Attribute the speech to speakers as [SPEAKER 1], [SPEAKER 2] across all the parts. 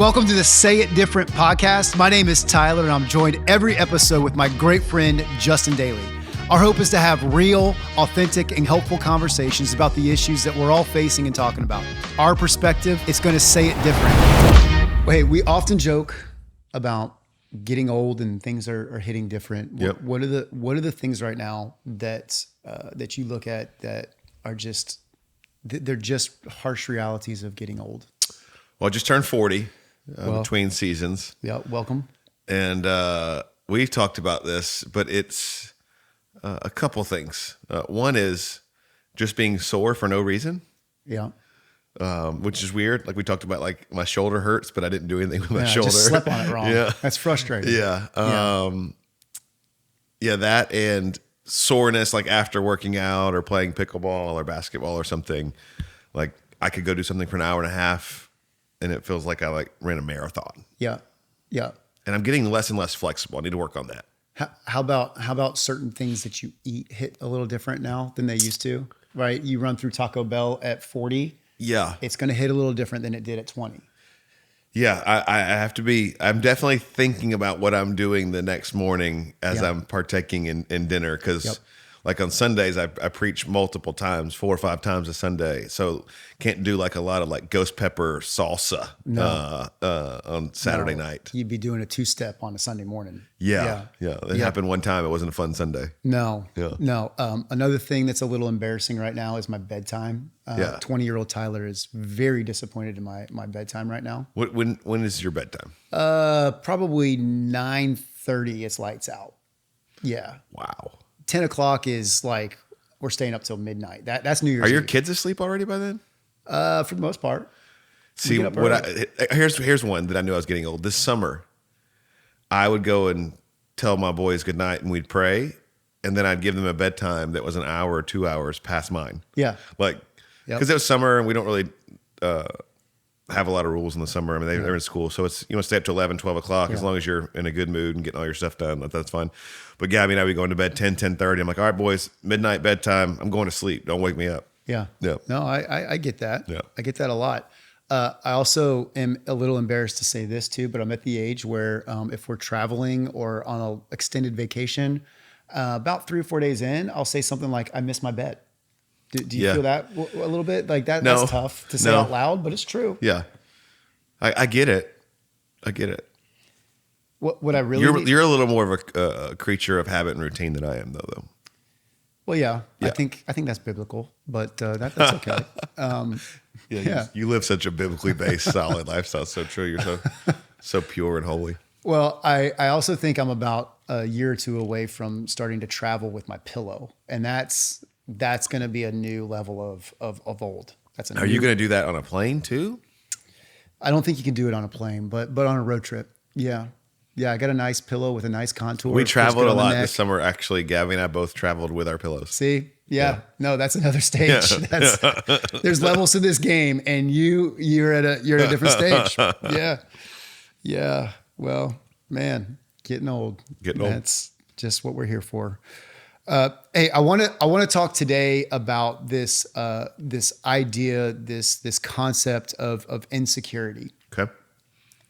[SPEAKER 1] Welcome to the Say It Different podcast. My name is Tyler, and I'm joined every episode with my great friend, Justin Dailey. Our hope is to have real, authentic, and helpful conversations about the issues that we're all facing and talking about. Our perspective, it's going to say it different. Hey, we often joke about getting old and things are hitting different.
[SPEAKER 2] Yep.
[SPEAKER 1] What are the things right now that you look at that are just, they're just harsh realities of getting old?
[SPEAKER 2] Well, I just turned 40 between seasons.
[SPEAKER 1] Yeah, welcome.
[SPEAKER 2] And we've talked about this, but it's a couple things. One is just being sore for no reason.
[SPEAKER 1] Yeah.
[SPEAKER 2] Which is weird. Like we talked about, like my shoulder hurts, but I didn't do anything with my shoulder.
[SPEAKER 1] Just slept on it wrong.
[SPEAKER 2] Yeah.
[SPEAKER 1] That's frustrating.
[SPEAKER 2] Yeah. That and soreness, like after working out or playing pickleball or basketball or something. Like I could go do something for an hour and a half and it feels like I ran a marathon.
[SPEAKER 1] Yeah. Yeah.
[SPEAKER 2] And I'm getting less and less flexible. I need to work on that.
[SPEAKER 1] How about certain things that you eat hit a little different now than they used to, right? You run through Taco Bell at 40.
[SPEAKER 2] Yeah.
[SPEAKER 1] It's going to hit a little different than it did at 20.
[SPEAKER 2] Yeah. I'm definitely thinking about what I'm doing the next morning as I'm partaking in dinner. Cause like on Sundays, I preach multiple times, 4 or 5 times a Sunday. So can't do like a lot of like ghost pepper salsa on Saturday night.
[SPEAKER 1] You'd be doing a 2-step on a Sunday morning.
[SPEAKER 2] Yeah. It happened one time. It wasn't a fun Sunday.
[SPEAKER 1] No. Another thing that's a little embarrassing right now is my bedtime. 20-year-old Tyler is very disappointed in my bedtime right now.
[SPEAKER 2] When is your bedtime?
[SPEAKER 1] Probably 9:30. It's lights out. Yeah.
[SPEAKER 2] Wow.
[SPEAKER 1] 10 o'clock is like, we're staying up till midnight. That's New Year's Eve.
[SPEAKER 2] Are your kids asleep already by then?
[SPEAKER 1] For the most part.
[SPEAKER 2] See, here's one that I knew I was getting old. This summer, I would go and tell my boys goodnight and we'd pray. And then I'd give them a bedtime that was an hour or 2 hours past mine.
[SPEAKER 1] Yeah.
[SPEAKER 2] Because it was summer and we don't really have a lot of rules in the summer. I mean, they're in school. So it's, stay up to 11, 12 o'clock as long as you're in a good mood and getting all your stuff done. That's fine. But Gabby and I would go into bed 10, 10:30. I'm like, all right, boys, midnight bedtime. I'm going to sleep. Don't wake me up.
[SPEAKER 1] Yeah. No, I get that.
[SPEAKER 2] Yeah.
[SPEAKER 1] I get that a lot. I also am a little embarrassed to say this too, but I'm at the age where if we're traveling or on an extended vacation, about 3 or 4 days in, I'll say something like, I miss my bed. Do you feel that a little bit? Like that?
[SPEAKER 2] No.
[SPEAKER 1] That's tough to say out loud, but it's true.
[SPEAKER 2] Yeah. I get it. I get it.
[SPEAKER 1] What I really
[SPEAKER 2] you're a little more of a creature of habit and routine than I am, though.
[SPEAKER 1] Well, yeah. I think that's biblical, but that's okay.
[SPEAKER 2] You live such a biblically based, solid lifestyle. So true. You're so pure and holy.
[SPEAKER 1] Well, I also think I'm about a year or two away from starting to travel with my pillow, and that's going to be a new level of old.
[SPEAKER 2] Are you going to do that on a plane too?
[SPEAKER 1] I don't think you can do it on a plane, but on a road trip. Yeah. Yeah, I got a nice pillow with a nice contour.
[SPEAKER 2] We traveled a lot this summer. Actually, Gabby and I both traveled with our pillows.
[SPEAKER 1] See? Yeah. No, that's another stage.
[SPEAKER 2] Yeah.
[SPEAKER 1] There's levels to this game, and you're at a different stage. Yeah. Yeah. Well, man, getting old. That's just what we're here for. Hey, I want to talk today about this idea, this concept of insecurity.
[SPEAKER 2] Okay.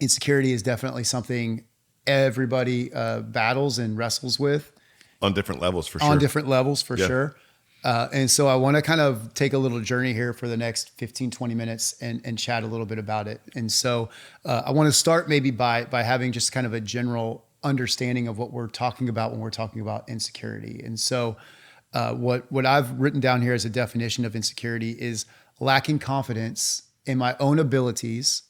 [SPEAKER 1] Insecurity is definitely something everybody battles and wrestles with.
[SPEAKER 2] On different levels, for sure.
[SPEAKER 1] On different levels, for sure. And so I want to kind of take a little journey here for the next 15, 20 minutes and chat a little bit about it. And so I want to start maybe by having just kind of a general understanding of what we're talking about when we're talking about insecurity. And so what I've written down here as a definition of insecurity is lacking confidence in my own abilities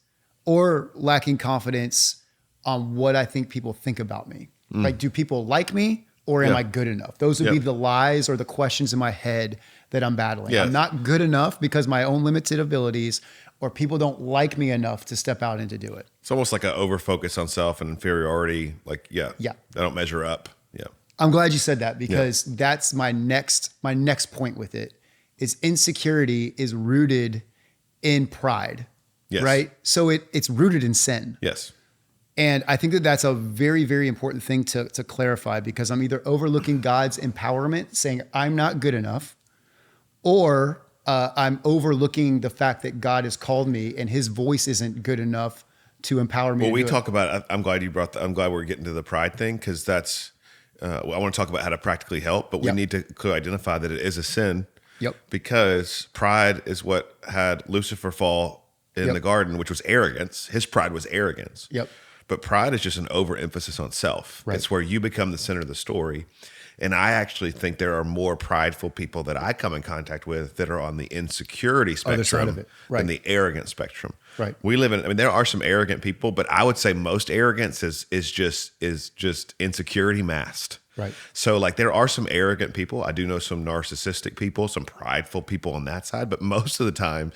[SPEAKER 1] or lacking confidence on what I think people think about me. Like, do people like me or am I good enough? Those would be the lies or the questions in my head that I'm battling. I'm not good enough because my own limited abilities, or people don't like me enough to step out and to do it.
[SPEAKER 2] It's almost like an over focus on self and inferiority. Like, I don't measure up. Yeah.
[SPEAKER 1] I'm glad you said that because that's my next point with it is insecurity is rooted in pride, right? So it's rooted in sin.
[SPEAKER 2] Yes.
[SPEAKER 1] And I think that's a very, very important thing to clarify because I'm either overlooking God's empowerment, saying I'm not good enough, or I'm overlooking the fact that God has called me and his voice isn't good enough to empower me.
[SPEAKER 2] Well,
[SPEAKER 1] to
[SPEAKER 2] we
[SPEAKER 1] do
[SPEAKER 2] talk about. I'm glad you brought. I'm glad we're getting to the pride thing because that's. I want to talk about how to practically help, but we
[SPEAKER 1] Yep.
[SPEAKER 2] need to clearly identify that it is a sin.
[SPEAKER 1] Yep.
[SPEAKER 2] Because pride is what had Lucifer fall in
[SPEAKER 1] Yep.
[SPEAKER 2] the garden, which was arrogance. His pride was arrogance.
[SPEAKER 1] Yep.
[SPEAKER 2] But pride is just an overemphasis on self.
[SPEAKER 1] Right.
[SPEAKER 2] It's where you become the center of the story. And I actually think there are more prideful people that I come in contact with that are on the insecurity
[SPEAKER 1] Other side
[SPEAKER 2] spectrum
[SPEAKER 1] of it. Right.
[SPEAKER 2] than the arrogant spectrum.
[SPEAKER 1] Right.
[SPEAKER 2] We live in. I mean, there are some arrogant people, but I would say most arrogance is just insecurity masked.
[SPEAKER 1] Right.
[SPEAKER 2] So like there are some arrogant people. I do know some narcissistic people, some prideful people on that side, but most of the time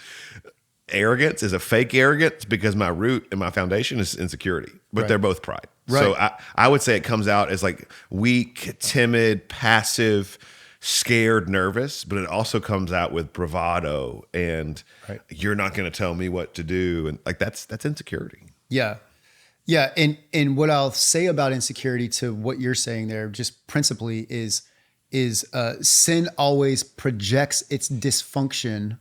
[SPEAKER 2] arrogance is a fake arrogance because my root and my foundation is insecurity, but
[SPEAKER 1] Right.
[SPEAKER 2] they're both pride.
[SPEAKER 1] Right.
[SPEAKER 2] So I would say it comes out as like weak, timid, passive, scared, nervous, but it also comes out with bravado and
[SPEAKER 1] Right.
[SPEAKER 2] you're not going to tell me what to do. And like, that's insecurity.
[SPEAKER 1] Yeah. Yeah. And what I'll say about insecurity to what you're saying there, just principally is sin always projects its dysfunction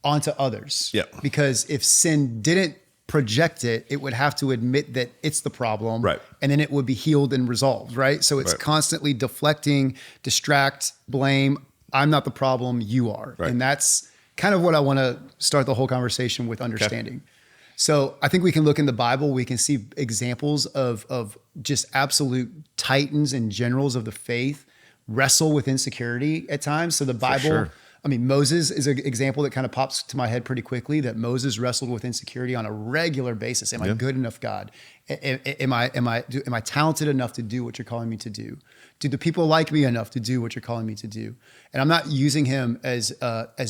[SPEAKER 1] onto others.
[SPEAKER 2] Yeah.
[SPEAKER 1] Because if sin didn't project it, it would have to admit that it's the problem.
[SPEAKER 2] Right.
[SPEAKER 1] And then it would be healed and resolved. Right. So it's
[SPEAKER 2] Right.
[SPEAKER 1] constantly deflecting, distract, blame. I'm not the problem. You are.
[SPEAKER 2] Right.
[SPEAKER 1] And that's kind of what I want to start the whole conversation with understanding. So I think we can look in the Bible. We can see examples of just absolute titans and generals of the faith wrestle with insecurity at times. So the Bible,
[SPEAKER 2] sure.
[SPEAKER 1] I mean, Moses is an example that kind of pops to my head pretty quickly, that Moses wrestled with insecurity on a regular basis. Am I good enough, God? Am I talented enough to do what you're calling me to do? Do the people like me enough to do what you're calling me to do? And I'm not using him as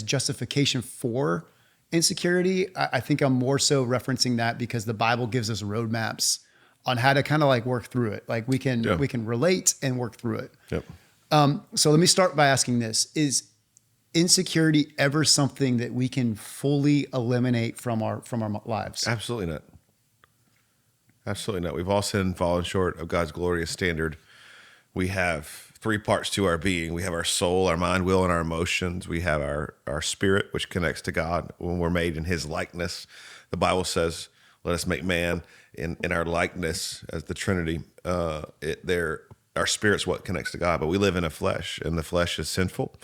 [SPEAKER 1] justification for insecurity. I think I'm more so referencing that because the Bible gives us roadmaps on how to kind of like work through it. Like we can relate and work through it.
[SPEAKER 2] Yep.
[SPEAKER 1] So let me start by asking this: is insecurity ever something that we can fully eliminate from our lives?
[SPEAKER 2] Absolutely not. Absolutely not. We've all sinned and fallen short of God's glorious standard. We have three parts to our being. We have our soul, our mind, will, and our emotions. We have our spirit, which connects to God when we're made in his likeness. The Bible says, let us make man in our likeness as the Trinity. Our spirit's what connects to God, but we live in a flesh, and the flesh is sinful.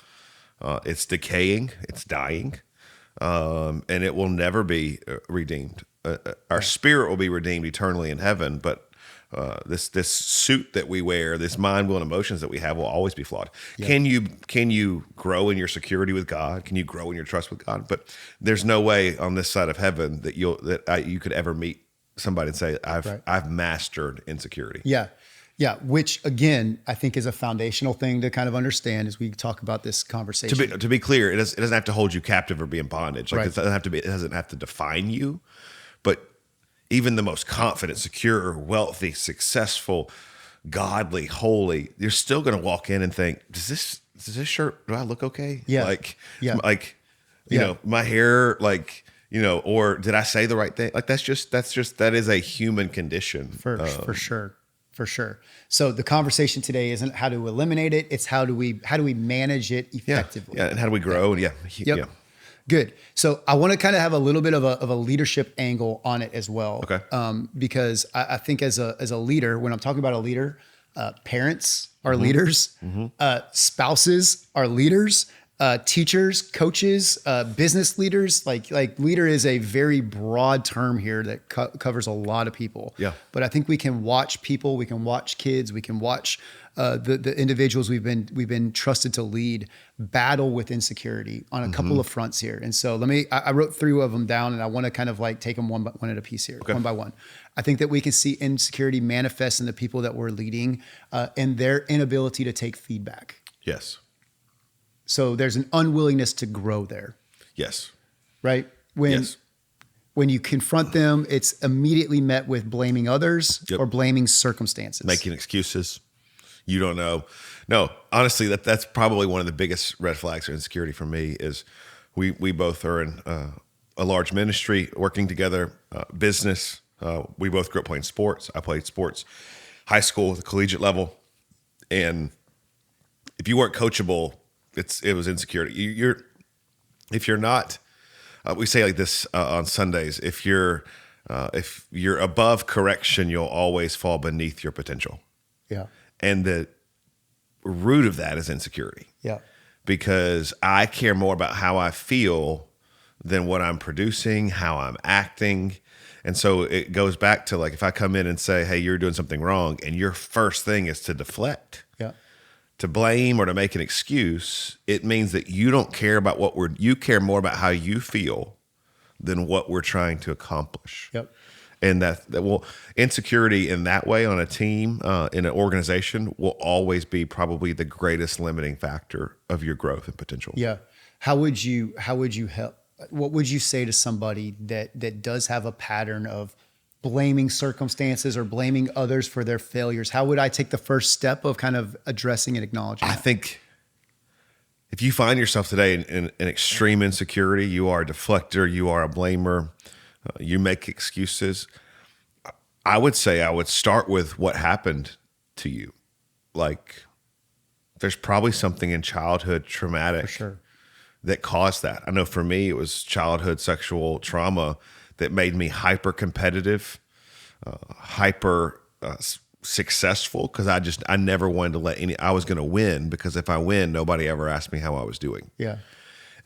[SPEAKER 2] It's decaying, it's dying, and it will never be redeemed. Our spirit will be redeemed eternally in heaven, but this suit that we wear, this mind, will, and emotions that we have will always be flawed. Yeah. Can you grow in your security with God? Can you grow in your trust with God? But there's no way on this side of heaven that you could ever meet somebody and say, I've mastered insecurity.
[SPEAKER 1] Yeah. Yeah, which again, I think is a foundational thing to kind of understand as we talk about this conversation.
[SPEAKER 2] To be clear, it doesn't have to hold you captive or be in bondage. Like
[SPEAKER 1] Right.
[SPEAKER 2] it doesn't have to define you. But even the most confident, secure, wealthy, successful, godly, holy, you're still going to walk in and think, does this shirt, do I look okay?
[SPEAKER 1] Yeah.
[SPEAKER 2] You know, my hair, like, you know, or did I say the right thing? Like, that is a human condition.
[SPEAKER 1] For sure. For sure. So the conversation today isn't how to eliminate it. It's how do we manage it effectively?
[SPEAKER 2] Yeah. And how do we grow?
[SPEAKER 1] Yep.
[SPEAKER 2] Yeah.
[SPEAKER 1] Good. So I want to kind of have a little bit of a leadership angle on it as well.
[SPEAKER 2] Okay.
[SPEAKER 1] Because I think as a leader, when I'm talking about a leader, parents are leaders, spouses are leaders, teachers, coaches, business leaders. Like leader is a very broad term here that covers a lot of people.
[SPEAKER 2] Yeah.
[SPEAKER 1] But I think we can watch people, we can watch kids, we can watch the individuals we've been trusted to lead battle with insecurity on a couple of fronts here. And so I wrote 3 of them down, and I want to kind of like take them one at a piece here, one by one. I think that we can see insecurity manifest in the people that we're leading and their inability to take feedback.
[SPEAKER 2] Yes.
[SPEAKER 1] So there's an unwillingness to grow there.
[SPEAKER 2] Yes.
[SPEAKER 1] Right? When you confront them, it's immediately met with blaming others or blaming circumstances.
[SPEAKER 2] Making excuses. You don't know. No, honestly, that's probably one of the biggest red flags of insecurity for me is we both are in a large ministry, working together, business. We both grew up playing sports. I played sports, high school, the collegiate level. And if you weren't coachable, it was insecurity. If you're not, we say like this on Sundays, if you're If you're above correction, you'll always fall beneath your potential.
[SPEAKER 1] Yeah.
[SPEAKER 2] And the root of that is insecurity.
[SPEAKER 1] Yeah.
[SPEAKER 2] Because I care more about how I feel than what I'm producing, how I'm acting. And so it goes back to, like, if I come in and say, hey, you're doing something wrong, and your first thing is to deflect,
[SPEAKER 1] Yeah.
[SPEAKER 2] to blame, or to make an excuse, it means that you don't care about you care more about how you feel than what we're trying to accomplish.
[SPEAKER 1] Yep.
[SPEAKER 2] And insecurity in that way on a team, in an organization, will always be probably the greatest limiting factor of your growth and potential.
[SPEAKER 1] Yeah. How would you help? What would you say to somebody that does have a pattern of blaming circumstances or blaming others for their failures? How would I take the first step of kind of addressing and acknowledging that?
[SPEAKER 2] I think if you find yourself today in extreme insecurity, you are a deflector, you are a blamer, you make excuses, I would say I would start with what happened to you. Like, there's probably something in childhood traumatic
[SPEAKER 1] For sure.
[SPEAKER 2] that caused that. I know for me, it was childhood sexual trauma that made me hyper competitive, hyper successful, because I never wanted to I was going to win, because if I win, nobody ever asked me how I was doing.
[SPEAKER 1] Yeah.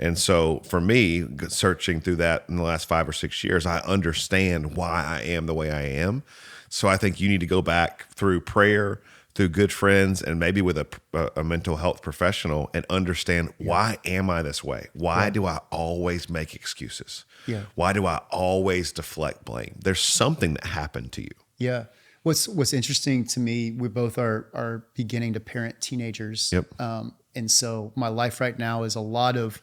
[SPEAKER 2] And so for me, searching through that in the last 5 or 6 years, I understand why I am the way I am. So I think you need to go back through prayer, through good friends, and maybe with a mental health professional, and understand, why am I this way? Why do I always make excuses?
[SPEAKER 1] Yeah.
[SPEAKER 2] Why do I always deflect blame? There's something that happened to you.
[SPEAKER 1] Yeah. What's interesting to me, we both are beginning to parent teenagers.
[SPEAKER 2] Yep.
[SPEAKER 1] And so my life right now is a lot of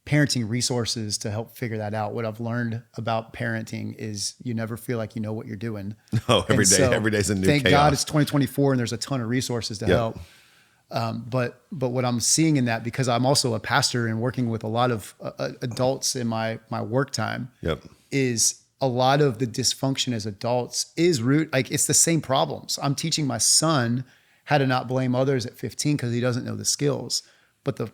[SPEAKER 1] parenting resources to help figure that out. What I've learned about parenting is you never feel like you know what you're doing.
[SPEAKER 2] Oh, every day's a new
[SPEAKER 1] Thank
[SPEAKER 2] chaos.
[SPEAKER 1] God it's 2024 and there's a ton of resources to help. But what I'm seeing in that, because I'm also a pastor and working with a lot of adults in my work time, is a lot of the dysfunction as adults is it's the same problems. I'm teaching my son how to not blame others at 15 because he doesn't know the skills, but the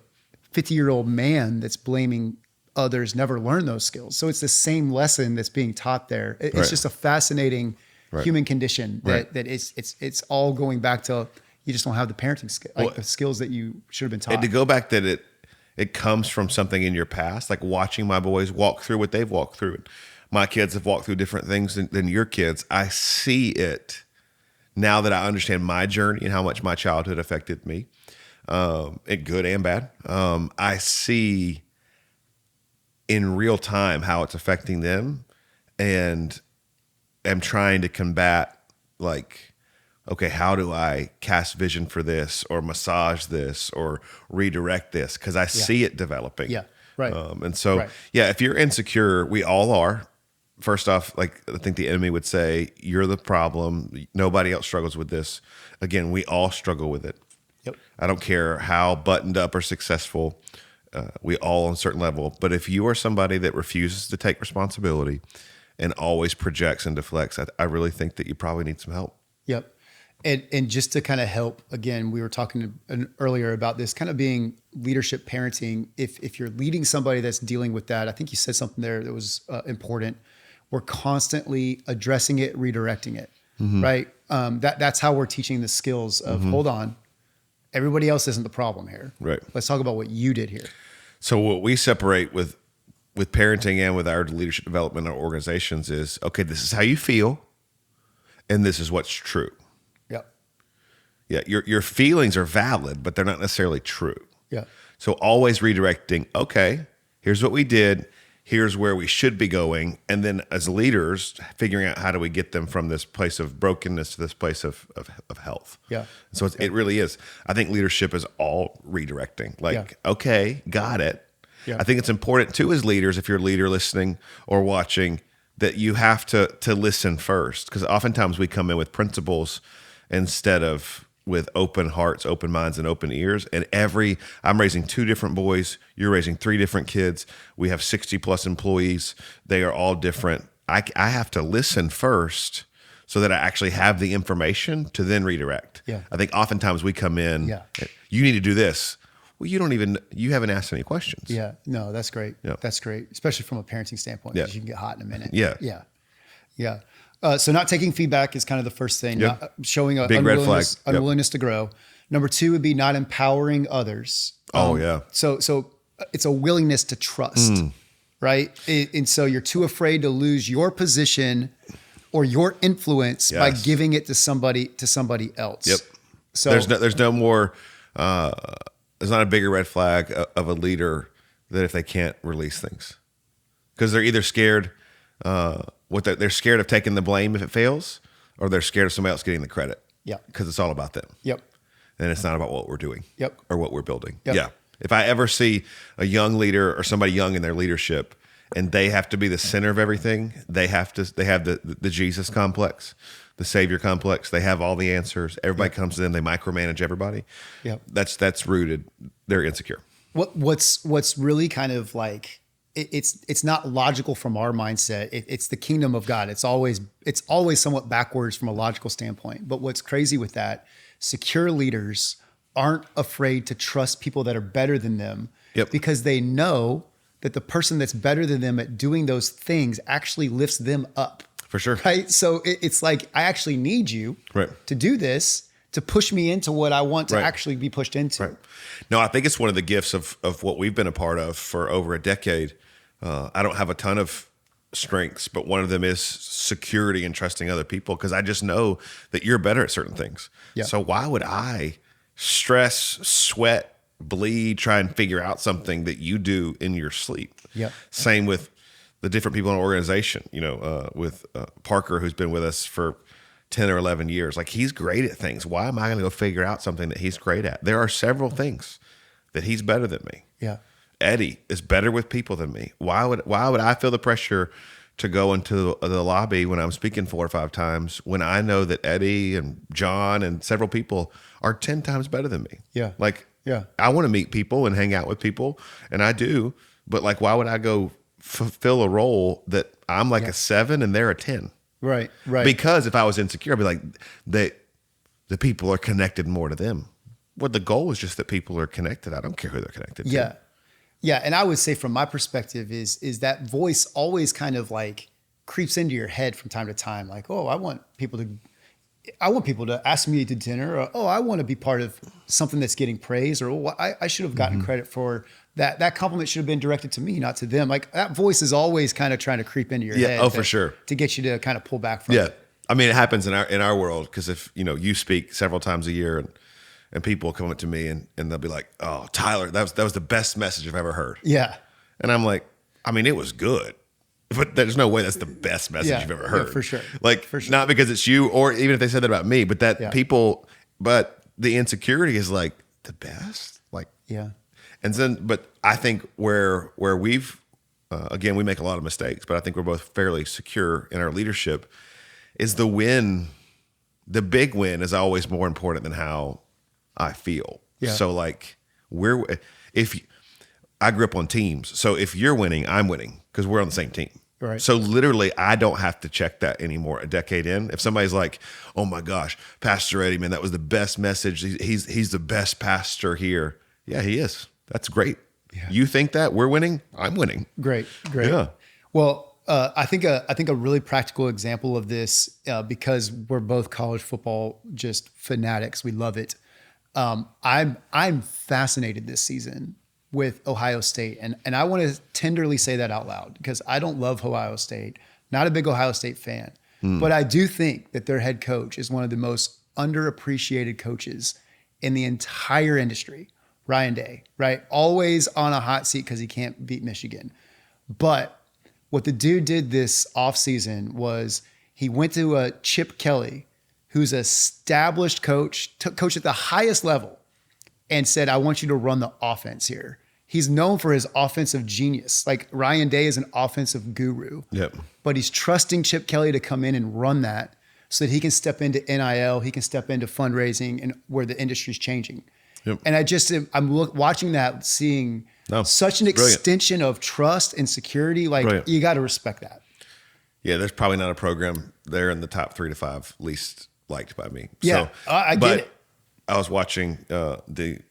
[SPEAKER 1] 50-year-old man that's blaming others never learned those skills. So it's the same lesson that's being taught there. It's just a fascinating human condition that it's all going back to, you just don't have the parenting skill, the skills that you should have been taught.
[SPEAKER 2] And to go back, that it comes from something in your past, like watching my boys walk through what they've walked through. My kids have walked through different things than your kids. I see it now that I understand my journey and how much my childhood affected me. It good and bad. I see in real time how it's affecting them, and am trying to combat, like, okay, how do I cast vision for this, or massage this, or redirect this? Because I see it developing.
[SPEAKER 1] Yeah, right.
[SPEAKER 2] And so, if you're insecure, we all are. First off, like, I think the enemy would say, you're the problem. Nobody else struggles with this. Again, we all struggle with it.
[SPEAKER 1] Yep.
[SPEAKER 2] I don't care how buttoned up or successful, we all on a certain level. But if you are somebody that refuses to take responsibility and always projects and deflects, I really think that you probably need some help.
[SPEAKER 1] Yep. And just to kind of help, again, we were talking earlier about this kind of being leadership parenting. If you're leading somebody that's dealing with that, I think you said something there that was important. We're constantly addressing it, redirecting it, right? That's how we're teaching the skills of, hold on, everybody else isn't the problem here.
[SPEAKER 2] Right.
[SPEAKER 1] Let's talk about what you did here.
[SPEAKER 2] So what we separate with parenting and with our leadership development in our organizations is, okay, this is how you feel, and this is what's true.
[SPEAKER 1] Yep.
[SPEAKER 2] Yeah, your feelings are valid, but they're not necessarily true.
[SPEAKER 1] Yeah.
[SPEAKER 2] So always redirecting, okay, here's what we did, here's where we should be going, and then as leaders, figuring out how do we get them from this place of brokenness to this place of health.
[SPEAKER 1] Yeah.
[SPEAKER 2] So it really is. I think leadership is all redirecting. Like, okay, got it.
[SPEAKER 1] Yeah.
[SPEAKER 2] I think it's important too, as leaders, if you're a leader listening or watching, that you have to listen first, because oftentimes we come in with principles instead of with open hearts, open minds, and open ears. And I'm raising 2 different boys. You're raising 3 different kids. We have 60 plus employees. They are all different. I have to listen first so that I actually have the information to then redirect.
[SPEAKER 1] Yeah.
[SPEAKER 2] I think oftentimes we come in, you need to do this. Well, you haven't asked any questions.
[SPEAKER 1] Yeah. No, that's great.
[SPEAKER 2] Yeah.
[SPEAKER 1] That's great. Especially from a parenting standpoint, because you can get hot in a minute.
[SPEAKER 2] Yeah.
[SPEAKER 1] Yeah. Yeah. So not taking feedback is kind of the first thing.
[SPEAKER 2] Yep.
[SPEAKER 1] Not showing a
[SPEAKER 2] Big red flag.
[SPEAKER 1] unwillingness to grow. Number 2 would be not empowering others.
[SPEAKER 2] Oh yeah.
[SPEAKER 1] So it's a willingness to trust, right? And so you're too afraid to lose your position or your influence by giving it to somebody else.
[SPEAKER 2] Yep.
[SPEAKER 1] So
[SPEAKER 2] there's no more. There's not a bigger red flag of a leader than if they can't release things, because they're either scared. They're scared of taking the blame if it fails, or they're scared of somebody else getting the credit.
[SPEAKER 1] Yeah.
[SPEAKER 2] Because it's all about them.
[SPEAKER 1] Yep.
[SPEAKER 2] And it's not about what we're doing.
[SPEAKER 1] Yep.
[SPEAKER 2] Or what we're building.
[SPEAKER 1] Yep.
[SPEAKER 2] Yeah. If I ever see a young leader or somebody young in their leadership and they have to be the center of everything, they have the Jesus complex, the Savior complex. They have all the answers. Everybody comes to them. They micromanage everybody.
[SPEAKER 1] Yep.
[SPEAKER 2] That's rooted. They're insecure.
[SPEAKER 1] What's really kind of like, it's not logical from our mindset. It's the kingdom of God. It's always somewhat backwards from a logical standpoint. But what's crazy with that, secure leaders aren't afraid to trust people that are better than them, because they know that the person that's better than them at doing those things actually lifts them up.
[SPEAKER 2] For sure.
[SPEAKER 1] Right. So it's like, I actually need you to do this, to push me into what I want to actually be pushed into.
[SPEAKER 2] Right. No, I think it's one of the gifts of what we've been a part of for over a decade. I don't have a ton of strengths, but one of them is security and trusting other people, because I just know that you're better at certain things. Yeah. So why would I stress, sweat, bleed, try and figure out something that you do in your sleep?
[SPEAKER 1] Yeah.
[SPEAKER 2] Same with the different people in our organization, with Parker, who's been with us for 10 or 11 years. Like, he's great at things. Why am I going to go figure out something that he's great at? There are several things that he's better than me.
[SPEAKER 1] Yeah.
[SPEAKER 2] Eddie is better with people than me. Why would I feel the pressure to go into the lobby when I'm speaking 4 or 5 times when I know that Eddie and John and several people are 10 times better than me?
[SPEAKER 1] Yeah.
[SPEAKER 2] I want to meet people and hang out with people, and I do, but like, why would I go fulfill a role that I'm like a 7 and they're a 10?
[SPEAKER 1] Right.
[SPEAKER 2] Because if I was insecure, I'd be like, the people are connected more to them. Well, the goal is just that people are connected. I don't care who they're connected to.
[SPEAKER 1] Yeah. And I would say from my perspective is that voice always kind of like creeps into your head from time to time. Like, oh, I want people to ask me to dinner, or, oh, I want to be part of something that's getting praise, or, oh, I should have gotten credit for that. That compliment should have been directed to me, not to them. Like, that voice is always kind of trying to creep into your head.
[SPEAKER 2] Oh, for sure.
[SPEAKER 1] To get you to kind of pull back from it.
[SPEAKER 2] I mean, it happens in our world, because if, you speak several times a year and people come up to me and they'll be like, oh, Tyler, that was the best message I've ever heard.
[SPEAKER 1] Yeah.
[SPEAKER 2] And I'm like, I mean, it was good, but there's no way that's the best message you've ever heard.
[SPEAKER 1] Yeah, for sure.
[SPEAKER 2] Like,
[SPEAKER 1] for sure.
[SPEAKER 2] Not because it's you, or even if they said that about me, but but the insecurity is like, the best? Like,
[SPEAKER 1] yeah.
[SPEAKER 2] And then, but I think where we've, again, we make a lot of mistakes, but I think we're both fairly secure in our leadership, is the win. The big win is always more important than how I feel. Yeah. So like, I grew up on teams. So if you're winning, I'm winning, because we're on the same team.
[SPEAKER 1] Right.
[SPEAKER 2] So literally, I don't have to check that anymore a decade in. If somebody's like, oh my gosh, Pastor Eddie, man, that was the best message. He's the best pastor here. Yeah, he is. That's great. Yeah. You think that we're winning? I'm winning.
[SPEAKER 1] Great.
[SPEAKER 2] Yeah.
[SPEAKER 1] Well, I think a really practical example of this, because we're both college football just fanatics. We love it. I'm fascinated this season with Ohio State, and I want to tenderly say that out loud, because I don't love Ohio State. Not a big Ohio State fan, but I do think that their head coach is one of the most underappreciated coaches in the entire industry. Ryan Day, right? Always on a hot seat because he can't beat Michigan. But what the dude did this offseason was he went to Chip Kelly, who's an established coach, coach at the highest level, and said, I want you to run the offense here. He's known for his offensive genius. Like, Ryan Day is an offensive guru.
[SPEAKER 2] Yep. But
[SPEAKER 1] he's trusting Chip Kelly to come in and run that so that he can step into NIL, he can step into fundraising, and where the industry's changing. Yep. And I'm watching that, seeing such an extension of trust and security. Like, you got to respect that.
[SPEAKER 2] Yeah, there's probably not a program there in the top 3 to 5 least liked by me.
[SPEAKER 1] Yeah, so, I get it.
[SPEAKER 2] I was watching the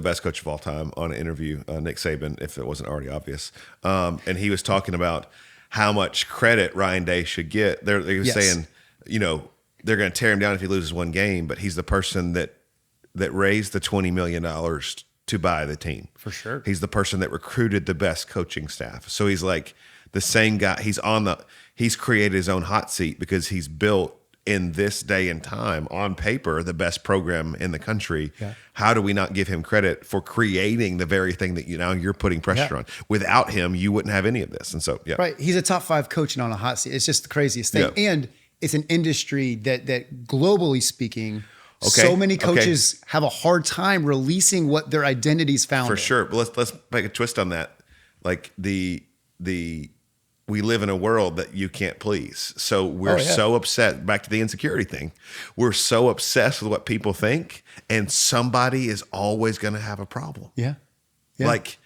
[SPEAKER 2] best coach of all time, on an interview, Nick Saban, if it wasn't already obvious. And he was talking about how much credit Ryan Day should get. They're saying, they're going to tear him down if he loses one game, but he's the person that raised the $20 million to buy the team.
[SPEAKER 1] For sure.
[SPEAKER 2] He's the person that recruited the best coaching staff. So he's like the same guy. He's created his own hot seat because he's built in this day and time on paper, the best program in the country. Yeah. How do we not give him credit for creating the very thing that you're putting pressure on? Without him, you wouldn't have any of this. And so,
[SPEAKER 1] right. He's a top 5 coach and on a hot seat. It's just the craziest thing. Yeah. And it's an industry that globally speaking, so many coaches have a hard time releasing what their identity's found.
[SPEAKER 2] For sure. But let's make a twist on that. Like we live in a world that you can't please. So we're so upset, back to the insecurity thing. We're so obsessed with what people think, and somebody is always going to have a problem.
[SPEAKER 1] Yeah.
[SPEAKER 2] Like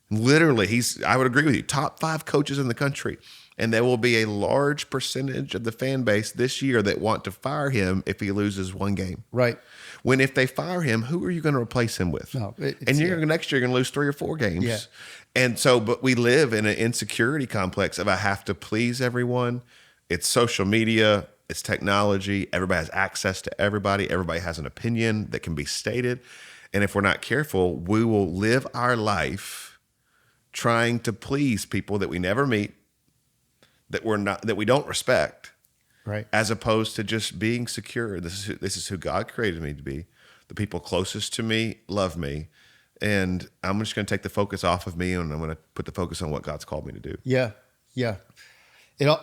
[SPEAKER 2] literally, I would agree with you, top 5 coaches in the country. And there will be a large percentage of the fan base this year that want to fire him if he loses one game.
[SPEAKER 1] Right.
[SPEAKER 2] When if they fire him, who are you going to replace him with?
[SPEAKER 1] No,
[SPEAKER 2] next year you're going to lose 3 or 4 games.
[SPEAKER 1] Yeah.
[SPEAKER 2] And so, but we live in an insecurity complex of I have to please everyone. It's social media, it's technology. Everybody has access to everybody. Everybody has an opinion that can be stated. And if we're not careful, we will live our life trying to please people that we never meet, that we don't respect,
[SPEAKER 1] right?
[SPEAKER 2] As opposed to just being secure. This is who God created me to be. The people closest to me love me, and I'm just going to take the focus off of me, and I'm going to put the focus on what God's called me to do.
[SPEAKER 1] Yeah. It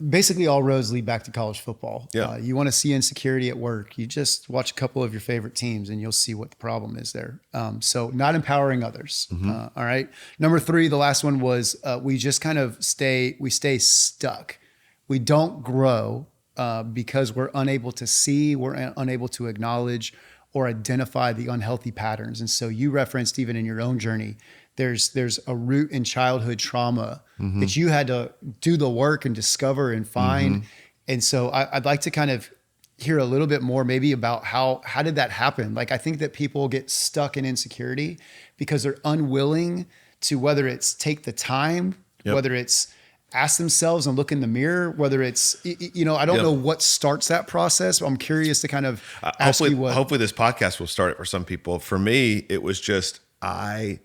[SPEAKER 1] basically all roads lead back to college football.
[SPEAKER 2] Yeah.
[SPEAKER 1] You want to see insecurity at work, you just watch a couple of your favorite teams and you'll see what the problem is there. So not empowering others.
[SPEAKER 2] Mm-hmm.
[SPEAKER 1] All right. Number 3, the last one was we just kind of stay stuck. We don't grow because we're unable to see, we're unable to acknowledge or identify the unhealthy patterns. And so you referenced even in your own journey, there's a root in childhood trauma that you had to do the work and discover and find. And so I'd like to kind of hear a little bit more maybe about how did that happen? Like, I think that people get stuck in insecurity because they're unwilling to, whether it's take the time, whether it's ask themselves and look in the mirror, whether it's, I don't know what starts that process. But I'm curious to kind of ask you what.
[SPEAKER 2] Hopefully this podcast will start it for some people. For me, it was just, I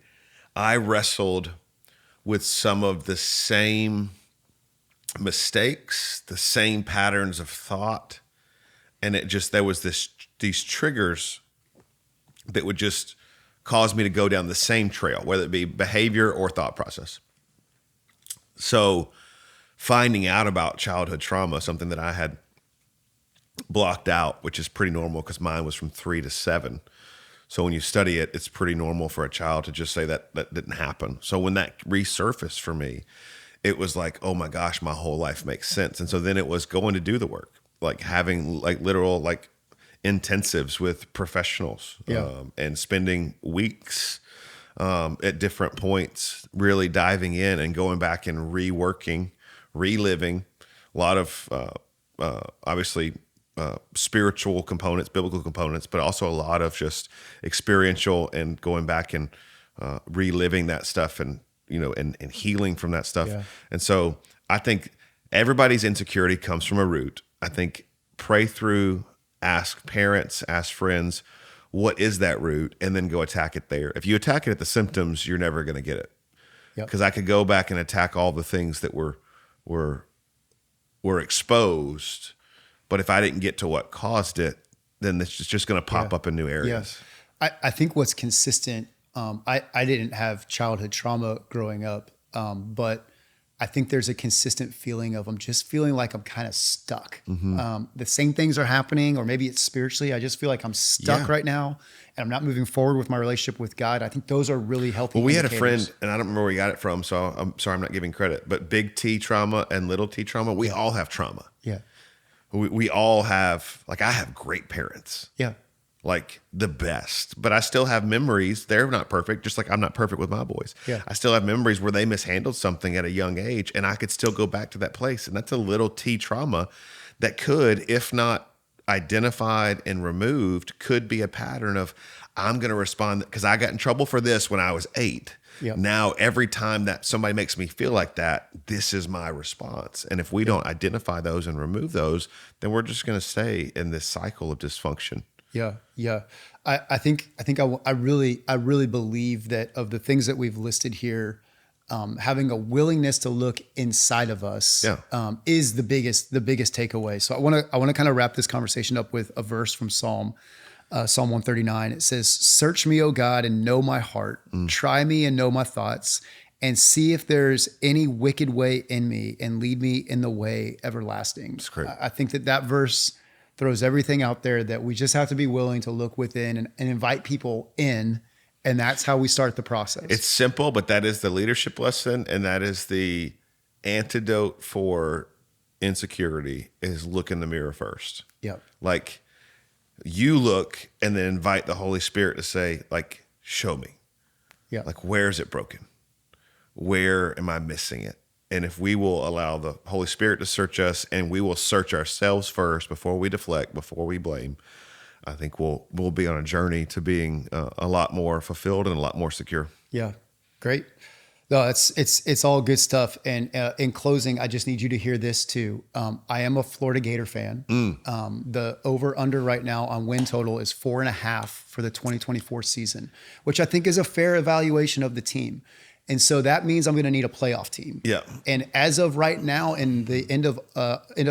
[SPEAKER 2] wrestled with some of the same mistakes, the same patterns of thought. And there was these triggers that would just cause me to go down the same trail, whether it be behavior or thought process. So finding out about childhood trauma, something that I had blocked out, which is pretty normal because mine was from 3 to 7. So when you study it, it's pretty normal for a child to just say that didn't happen. So when that resurfaced for me, it was like, oh my gosh, my whole life makes sense. And so then it was going to do the work, like having like literal like intensives with professionals and spending weeks at different points, really diving in and going back and reworking, reliving a lot of obviously spiritual components, biblical components, but also a lot of just experiential and going back and reliving that stuff and healing from that stuff. Yeah. And so I think everybody's insecurity comes from a root. I think pray through, ask parents, ask friends, what is that root? And then go attack it there. If you attack it at the symptoms, you're never going to get it. Because I could go back and attack all the things that were exposed, but if I didn't get to what caused it, then it's just going to pop up in new areas.
[SPEAKER 1] Yeah. I think what's consistent, I didn't have childhood trauma growing up, but I think there's a consistent feeling of I'm just feeling like I'm kind of stuck. The same things are happening, or maybe it's spiritually. I just feel like I'm stuck right now and I'm not moving forward with my relationship with God. I think those are really healthy.
[SPEAKER 2] Well, we had a friend, and I don't remember where he got it from, so I'm sorry I'm not giving credit, but big T trauma and little T trauma, we all have trauma.
[SPEAKER 1] Yeah.
[SPEAKER 2] We all have, like, I have great parents.
[SPEAKER 1] Yeah.
[SPEAKER 2] Like the best, but I still have memories. They're not perfect, just like I'm not perfect with my boys.
[SPEAKER 1] Yeah.
[SPEAKER 2] I still have memories where they mishandled something at a young age, and I could still go back to that place. And that's a little T trauma that could, if not identified and removed, could be a pattern of I'm going to respond because I got in trouble for this when I was 8.
[SPEAKER 1] Yep.
[SPEAKER 2] Now, every time that somebody makes me feel like that, this is my response. And if we don't identify those and remove those, then we're just going to stay in this cycle of dysfunction.
[SPEAKER 1] Yeah. Yeah. I think I really believe that of the things that we've listed here, having a willingness to look inside of us is the biggest takeaway. So I want to kind of wrap this conversation up with a verse from Psalm 139. It says, "Search me, O God, and know my heart. Try me and know my thoughts, and see if there's any wicked way in me, and lead me in the way everlasting."
[SPEAKER 2] That's great.
[SPEAKER 1] I think that verse throws everything out there, that we just have to be willing to look within and invite people in. And that's how we start the process.
[SPEAKER 2] It's simple, but that is the leadership lesson. And that is the antidote for insecurity, is look in the mirror first.
[SPEAKER 1] Yep.
[SPEAKER 2] Like, you look and then invite the Holy Spirit to say, like, show me.
[SPEAKER 1] Yeah.
[SPEAKER 2] Like, where is it broken? Where am I missing it? And if we will allow the Holy Spirit to search us, and we will search ourselves first before we deflect, before we blame, I think we'll be on a journey to being a lot more fulfilled and a lot more secure.
[SPEAKER 1] Yeah. Great. No, it's all good stuff. And in closing, I just need you to hear this too. I am a Florida Gator fan. The over under right now on win total is 4.5 for the 2024 season, which I think is a fair evaluation of the team. And so that means I'm going to need a playoff team.
[SPEAKER 2] Yeah.
[SPEAKER 1] And as of right now, in the end of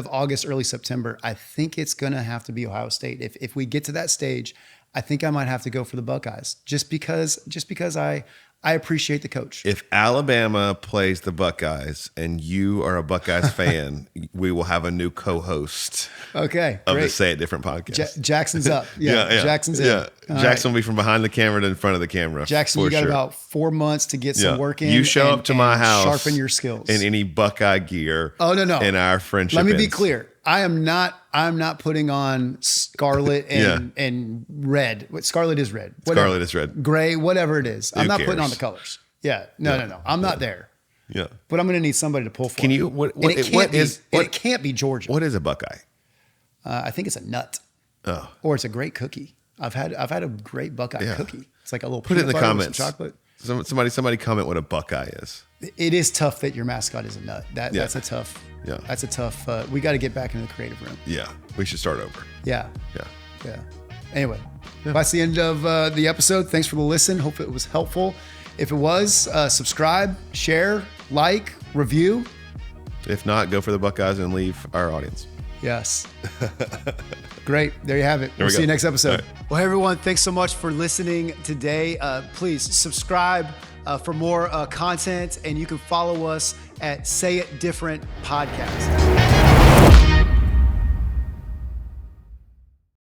[SPEAKER 1] August, early September, I think it's going to have to be Ohio State. If we get to that stage, I think I might have to go for the Buckeyes, just because I appreciate the coach.
[SPEAKER 2] If Alabama plays the Buckeyes and you are a Buckeyes fan, we will have a new co-host.
[SPEAKER 1] Okay,
[SPEAKER 2] of
[SPEAKER 1] great.
[SPEAKER 2] the Say It Different podcast.
[SPEAKER 1] Jackson's up. Yeah. Jackson's in.
[SPEAKER 2] Yeah.
[SPEAKER 1] All
[SPEAKER 2] Jackson
[SPEAKER 1] right.
[SPEAKER 2] will be from behind the camera to in front of the camera.
[SPEAKER 1] Jackson, you got about 4 months to get some work in.
[SPEAKER 2] You show up to my house,
[SPEAKER 1] sharpen your skills
[SPEAKER 2] in any Buckeye gear.
[SPEAKER 1] Oh, no.
[SPEAKER 2] In our friendship.
[SPEAKER 1] Let me be clear. I'm not putting on scarlet and red. What scarlet is red. Whatever.
[SPEAKER 2] Scarlet is red.
[SPEAKER 1] Gray, whatever it is. I'm not putting
[SPEAKER 2] cares?
[SPEAKER 1] on the colors. Yeah. No. I'm not there.
[SPEAKER 2] Yeah.
[SPEAKER 1] But I'm going to need somebody to pull for.
[SPEAKER 2] Can
[SPEAKER 1] me.
[SPEAKER 2] you?
[SPEAKER 1] It can't be Georgia.
[SPEAKER 2] What is a Buckeye?
[SPEAKER 1] I think it's a nut.
[SPEAKER 2] Oh.
[SPEAKER 1] Or it's a great cookie. I've had a great Buckeye cookie. It's like a little
[SPEAKER 2] Put it in the
[SPEAKER 1] peanut butter with
[SPEAKER 2] comments.
[SPEAKER 1] some chocolate.
[SPEAKER 2] Somebody comment what a Buckeye is.
[SPEAKER 1] It is tough that your mascot is a nut. That's a tough.
[SPEAKER 2] Yeah.
[SPEAKER 1] That's a tough. We got to get back into the creative room.
[SPEAKER 2] Yeah. We should start over.
[SPEAKER 1] Yeah.
[SPEAKER 2] Yeah.
[SPEAKER 1] Anyway, that's the end of the episode. Thanks for the listen. Hope it was helpful. If it was, subscribe, share, like, review.
[SPEAKER 2] If not, go for the Buckeyes and leave our audience.
[SPEAKER 1] Yes. Great. There you have it. We'll see you next episode. Right. Well, hey, everyone. Thanks so much for listening today. Please subscribe for more content, and you can follow us at Say It Different Podcast.